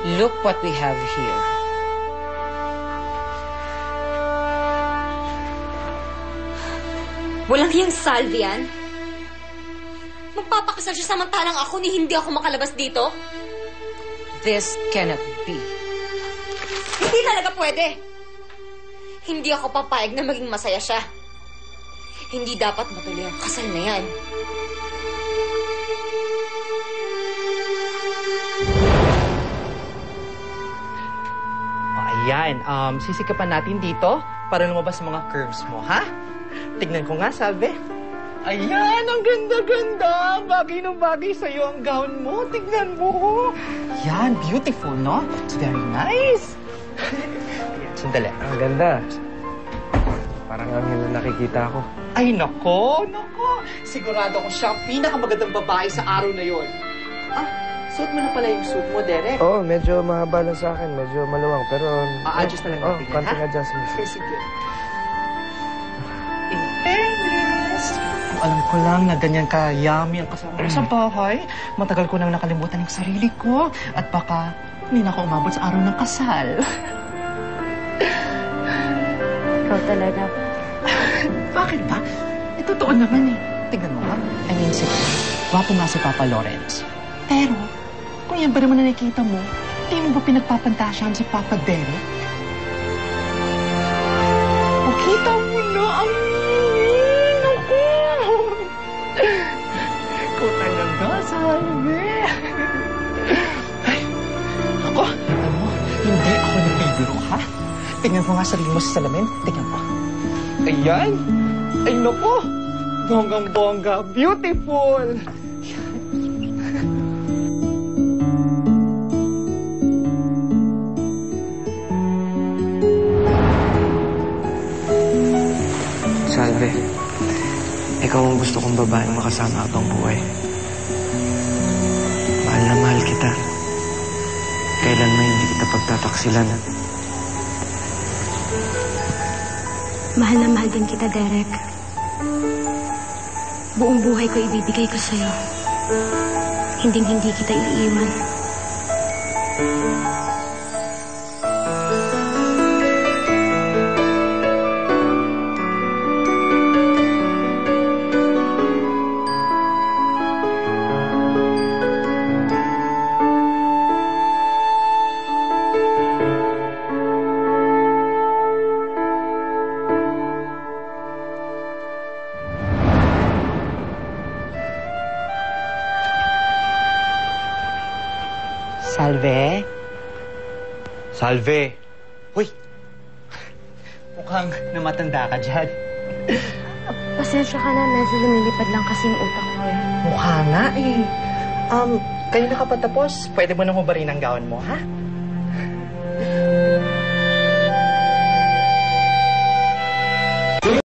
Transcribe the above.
Look what we have here. Walang hiyang salve yan. Magpapakasal siya samantalang ako ni hindi ako makalabas dito? This cannot be. Hindi talaga pwede. Hindi ako papayag na maging masaya siya. Hindi dapat matuloy ang kasal na yan. Ayan, sisikapan natin dito para lumabas ang mga curves mo, ha? Tignan ko nga, Salve. Ayan, ang ganda-ganda. Bagay na bagay sa'yo ang gown mo. Tignan mo. Yan, beautiful, no? It's very nice. Sandali. Ang ganda. Parang ang na nakikita ko. Ay, nako. Sigurado ko siya ang pinakamagandang babae sa araw na yon. Suot mo na pala yung suit mo, Derek. Oo, medyo mahaba lang sa akin. Medyo maluwang, pero... A-adjust na lang natin yan, ha? Konting adjustment. Sige. In fairness, kung alam ko lang na ganyan ka-yummy ang kasama ko sa bahay, matagal ko nang nakalimutan yung sarili ko at baka hindi na ako umabot sa araw ng kasal. Ikaw talaga. Bakit ba? Totoo naman eh. Tignan mo ha. I mean, sige, gwapo nga si Papa Lawrence. Pero, kung yan ba naman na nakikita mo, di mo ba pinagpapantasyahan si Papa Derek? O, kita mo na ang minin ako! Ikaw talaga, sabi. Ay, ako, alam mo, hindi ako nabibiro, ha? Tingnan mo nga sarili mo sa salamin. Tingnan mo. Ayan! Ay, naku! Bonggang-bongga. Beautiful! Salve, ikaw ang gusto kong babaeng makasama habang buhay. Mahal na mahal kita. Kailanman hindi kita pagtataksilan. Mahal na mahal din kita, Derek. Buong buhay ko ibibigay ko sa'yo. Hinding-hindi kita iiwan. Salve? Salve? Uy! Mukhang namatanda ka dyan. Pasensya ka na, medyo lumilipad lang kasi yung utak ko eh. Mukha nga eh. Kayo nakapatapos, pwede mo nang hubarin ang gown mo, ha?